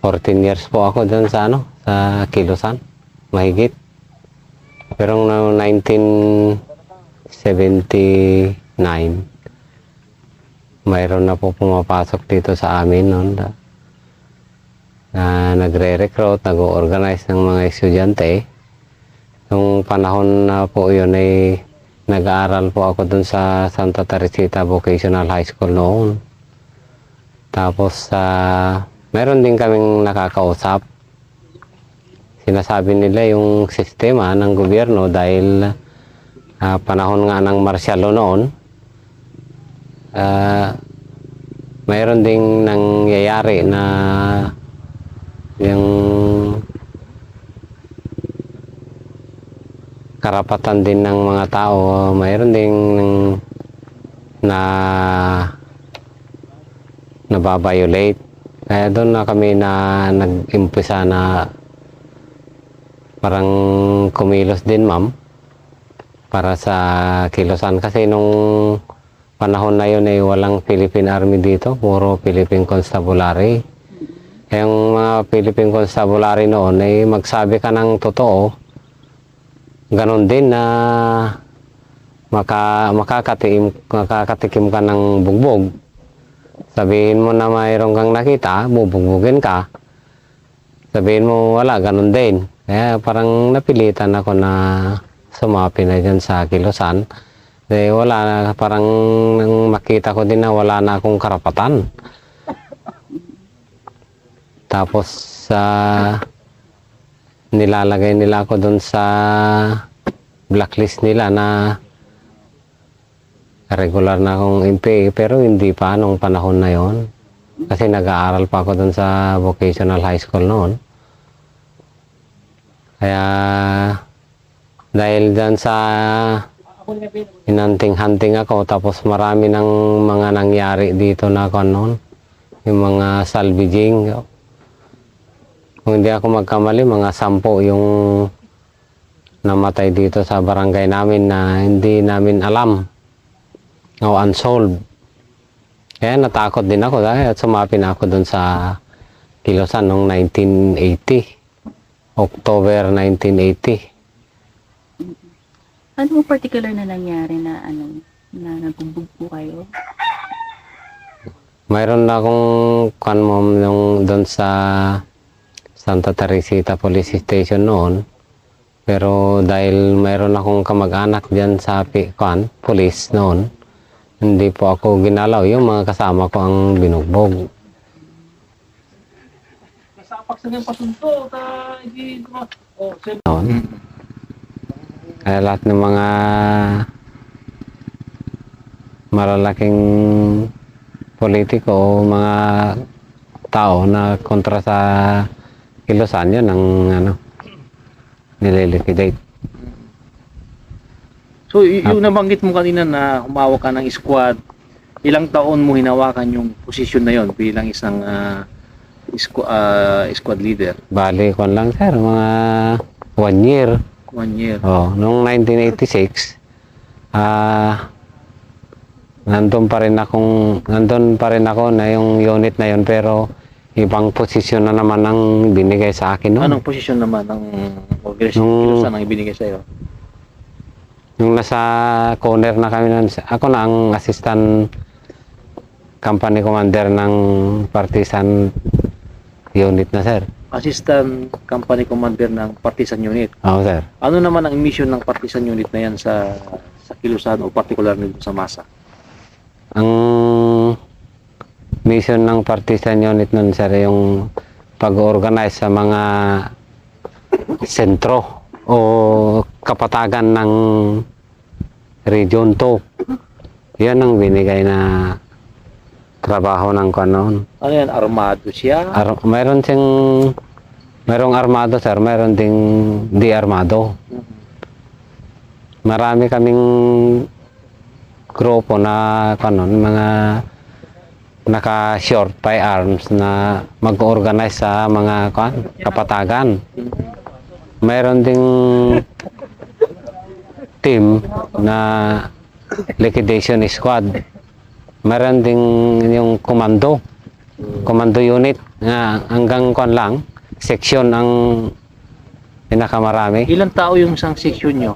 14 years po ako doon sa sa Kilusan, mahigit. Pero noong 1979, mayroon na po pumapasok dito sa amin noon na nagre-recruit, nag-organize ng mga estudyante. Nung panahon na po yun ay nag-aaral po ako dun sa Santa Teresita Vocational High School noon. Tapos meron din kaming nakakausap. Sinasabi nila yung sistema ng gobyerno dahil panahon nga ng martial law noon, mayroon ding nangyayari na yung karapatan din ng mga tao, mayroon ding nababiolate. Kaya doon na kami na nag-impisa na parang kumilos din, ma'am, para sa Kilusan. Kasi nung panahon na yun ay walang Philippine Army dito, puro Philippine Constabulary. Yung mga Philippine Constabulary noon ay magsabi ka ng totoo, ganon din na makakatikim ka ng bugbog. Sabihin mo na mayroon kang nakita, bubugbugin ka. Sabihin mo wala, ganon din. Kaya parang napilitan ako na sumapi na dyan sa Kilusan. Wala na, parang nang makita ko din na wala na akong karapatan. Tapos nilalagay nila ako doon sa blacklist nila na regular na akong MP, pero hindi pa nung panahon na yon. Kasi nag-aaral pa ako doon sa vocational high school noon. Kaya dahil dyan sa hinanting-hanting ako, tapos marami ng mga nangyari dito na ako noon. Yung mga salvaging. Kung hindi ako magkamali, mga 10 yung namatay dito sa barangay namin na hindi namin alam o unsolved. Kaya natakot din ako dahil sumapi na ako doon sa Kilusan noong 1980. October 1980. Ano particular na nangyari na na nagumbog po kayo? Mayroon na akong nung doon sa Santa Teresita Police Station noon. Pero dahil mayroon akong kamag-anak diyan sa police noon, hindi po ako ginalaw. Yung mga kasama ko ang binugbog. Noon. Kaya lahat ng mga malalaking politiko o mga tao na kontra sa Kilusan, yun ang nililiquidate. So yung nabanggit mo kanina na humawak ka ng squad, ilang taon mo hinawakan yung posisyon na yon bilang isang squad leader? Bali ko lang, sir, mga 1 year. 1 year. Oh, noong 1986, nandun pa rin ako na yung unit na yun, pero ibang posisyon na naman ang binigay sa akin noon. Anong posisyon naman ng Kilusan ang ibinigay sa iyo? Nung nasa corner na kami noon, ako na ang assistant company commander ng partisan unit na, sir. Assistant company commander ng partisan unit. Oo, sir. Ano naman ang mission ng partisan unit na yan sa Kilusan o particular nito sa Masa? Ang mission ng partisan unit nun, sir, yung pag-organize sa mga sentro o kapatagan ng Region 2. Yan ang binigay na trabaho ng kanon. Ano yan? Armado siya? Merong armado, sir. Meron ding di armado. Marami kaming grupo na kanon, mga naka-short firearms na mag-organize sa mga kapatagan. Mayroon ding team na liquidation squad. Mayroon ding yung komando. commando unit. Hanggang kwan lang, section ang pinakamarami. Ilang tao yung isang section nyo?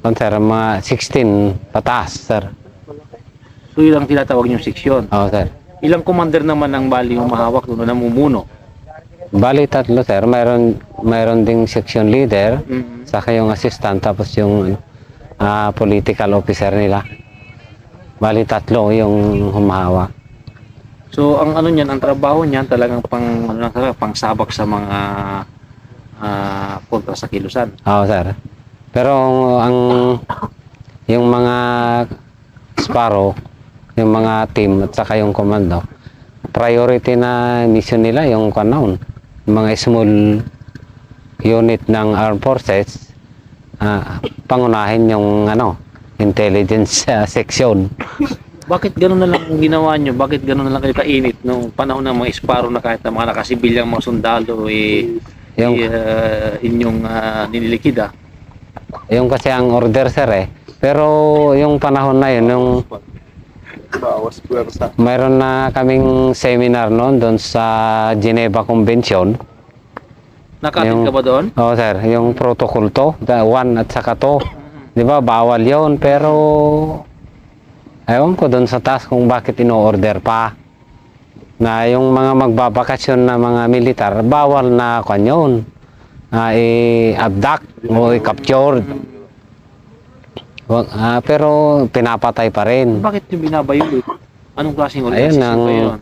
Kung sir, mga 16 pataas, sir. So ilang tinatawag yung section. Oo, sir. Ilang commander naman ang bali yung mahawak doon na namumuno? Bali tatlo, sir. Mayroon ding section leader, saka yung assistant, tapos yung political officer nila. Bali tatlo yung humahawak. So ang ano niyan, ang trabaho niyan talagang pang ano lang talaga, pang sabak sa mga kontra sa kilusan. Oo, sir. Pero yung mga Sparrow, yung mga team at saka yung komando, priority na mission nila yung kanon, mga small unit ng armed forces, pangunahin yung intelligence section. Bakit gano'n na lang ang ginawa nyo? Bakit gano'n na lang kayo kainit nung panahon ng mga Sparrow na kahit na mga nakasibilyang mga sundalo inyong ninilikida? Yung kasi ang order, sir, pero yung panahon na yun, yung mayroon na kaming seminar noon doon sa Geneva Convention. Nakatin ka ba doon? Oo, sir. Yung protocol to, 1 at saka 2. Di ba, bawal yon, pero ewan ko doon sa taas kung bakit ino-order pa. Na yung mga magbabakasyon na mga militar, bawal na kwan yun. I-abduct o i-captured. Pero pinapatay pa rin. Bakit yung binabayulit? Anong klaseng Ayun organisasyon ba yun?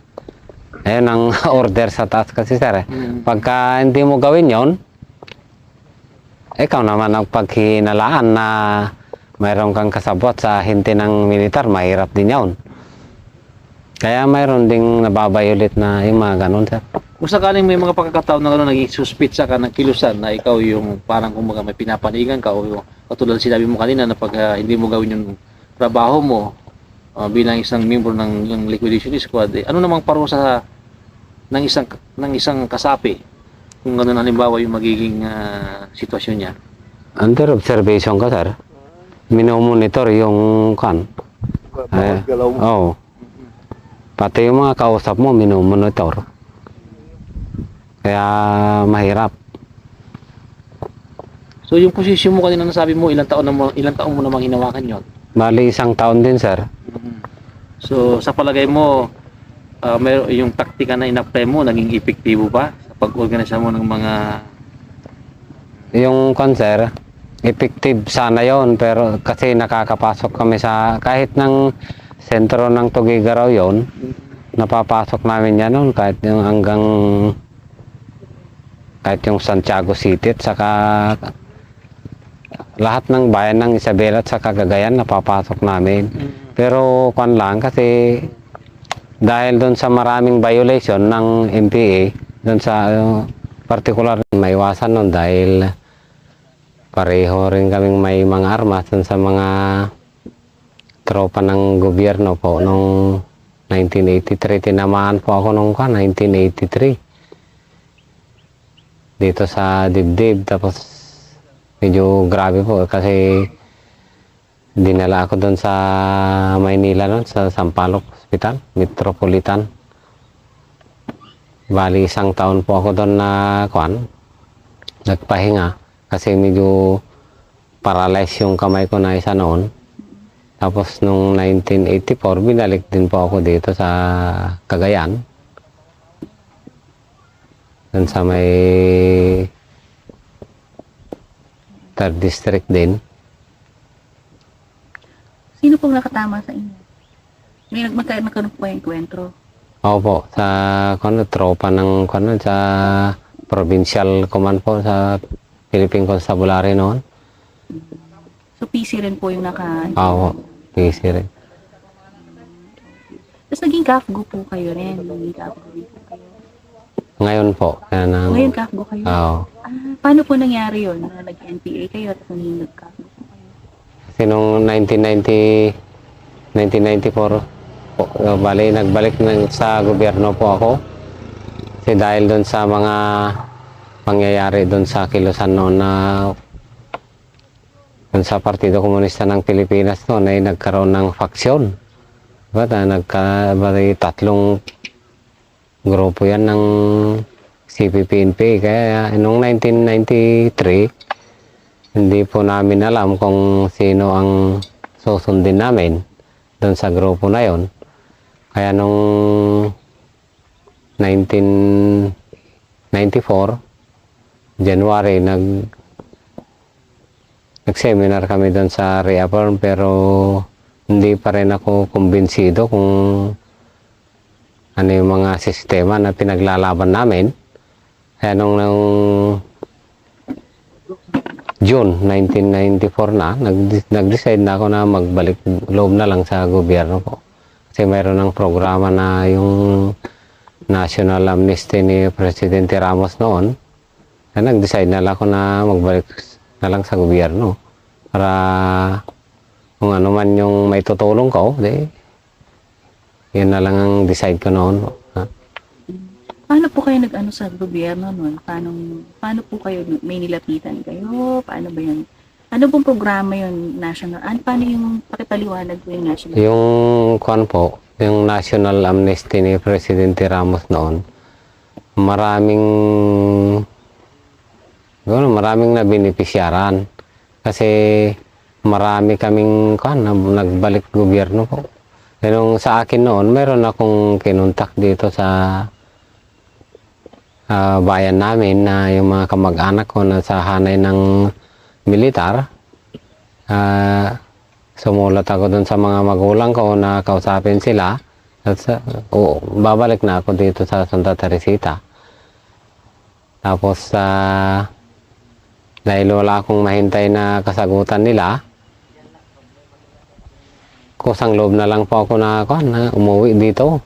Ayun ang order sa taas kasi, sir. Mm. Pagka hindi mo gawin yon, ikaw naman ang paghihinalaan na mayroon kang kasabwat sa hinti ng militar, mahirap din yun. Kaya mayroon ding nababayulit na yung mga ganun, sir. Kung sakaling may mga pagkakataon na gano'n, naging suspitsa ka ng kilusan na ikaw yung parang kumbaga may pinapanigan ka o yung, katulad sinabi mo kanina na pag hindi mo gawin yung trabaho mo bilang isang member ng yung liquidation squad, ano namang parusa ng isang kasapi kung gano'n halimbawa yung magiging sitwasyon niya? Under observation ka, sir. Minomonitor yung kan. Oo. Pati yung mga kausap mo, minomonitor. Kaya mahirap. So yung posisyon mo kanina nasabi mo, ilang taon mo namang hinawakan yon? Bali, 1 taon din, sir. So sa palagay mo, yung taktika na in-apply mo, naging epektibo ba sa pag-organisa mo ng mga... Yung sir, effective sana yon, pero kasi nakakapasok kami sa kahit ng sentro ng Tugigaraw yon, napapasok namin yan noon kahit yung hanggang yung Santiago City at saka lahat ng bayan ng Isabela at saka Cagayan napapasok namin. Pero lang kasi dahil doon sa maraming violation ng MPA, doon sa particular maiwasan noon dahil pareho rin kaming may mga armas doon sa mga tropa ng gobyerno po nung 1983. Tinamaan po ako nung 1983 dito sa dibdib, tapos medyo grabe po kasi dinala ako doon sa Maynila noon sa Sampaloc Hospital, Metropolitan. Bali 1 taon po ako doon na nagpahinga kasi medyo paralyzed yung kamay ko na isa noon. Tapos nung 1984 binalik din po ako dito sa Cagayan. Doon sa may 3rd district din. Sino pong nakatama sa inyo? May nagkaroon po yung kwentro? Opo, sa tropa ng sa provincial command po sa Philippine Constabulary noon. So PC rin po yung Opo, PC rin. Tapos naging CAFGO po kayo rin. Naging CAFGO rin po kayo. Ngayon po. Ngayon CAFGO kayo? Oo. Paano po nangyari yun? Na nag-NPA kayo at nag-CAFGO po kayo? Kasi noong 1994, bali, nagbalik sa gobyerno po ako. Kasi dahil doon sa mga pangyayari doon sa Kilusan noon na doon sa Partido Komunista ng Pilipinas noon ay nagkaroon ng faksyon. Bali, 3 grupo yan ng CPP-NPA. Kaya noong 1993, hindi po namin alam kung sino ang susundin namin doon sa grupo na yon. Kaya noong 1994, January, nag-seminar kami doon sa reaffirm, pero hindi pa rin ako kumbinsido kung ano yung mga sistema na pinaglalaban namin. Kaya nung June 1994 na, nag-decide na ako na magbalik loob na lang sa gobyerno po. Kasi mayroon ng programa na yung National Amnesty ni Presidente Ramos noon. Kaya nag-decide na lang ako na magbalik na lang sa gobyerno. Para kung ano man yung may tutulong ko, yun na lang ang decide ko noon. Paano po kayo nag-ano sa gobyerno noon? Paano po kayo, may nilapitan kayo? Paano ba yun? Ano pong programa yun, national? Paano yung pakipaliwanag po yung national? Yung kwan po, yung National Amnesty ni Presidente Ramos noon, maraming na benepisyaran. Kasi marami kaming kwan na nagbalik gobyerno po. Pero sa akin noon, meron akong kinuntak dito sa bayan namin na yung mga kamag-anak ko na sa hanay ng militar. Sumulat ako dun sa mga magulang ko na kausapin sila. At babalik na ako dito sa Santa Teresita. Tapos dahil wala akong mahintay na kasagutan nila, kusang loob na lang po ako na umuwi dito.